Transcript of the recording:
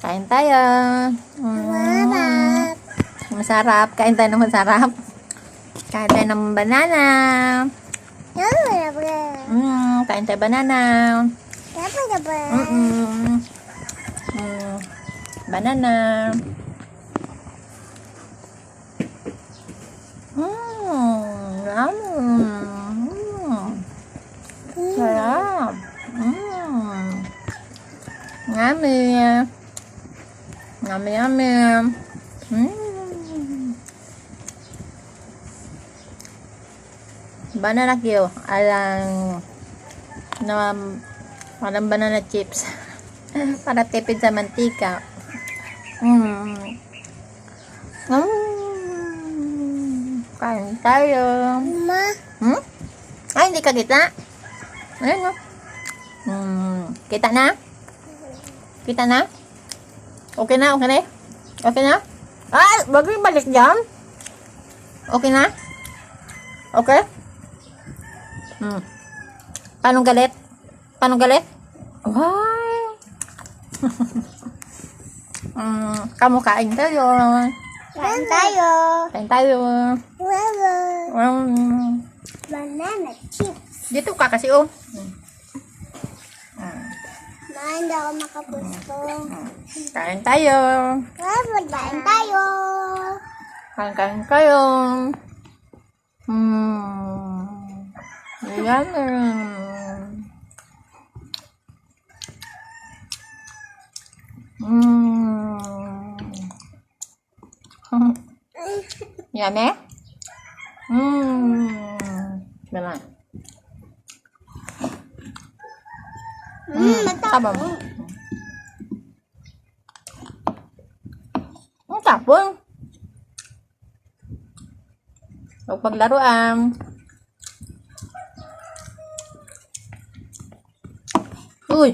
Kain tayo. Masarap. Kain tayo ng masarap. Kain tayo ng banana. Kain tayo banana. Banana. Sarap. Yummy. Yummy, yummy. Banana Q. Parang banana chips. Para tipid sa mantika. Kain tayo. Ay, hindi ka kita. Ayan o. Kita na? Kita na? Okay na? Okay na? Okay na? Ah, wag rin balik dyan. Okay na? Okay? Paano galit? Paano galit? Wow! Kamu kain tayo. Kain tayo. Kain tayo. Banana chips. Dito ka kasi oh. Hindi ako makapusto. Kain tayo. Kain tayo. Kain kayo. Yan. Yummy? Gano'n. Tabang. Ang tapon. Huwag paglaruan. Uy!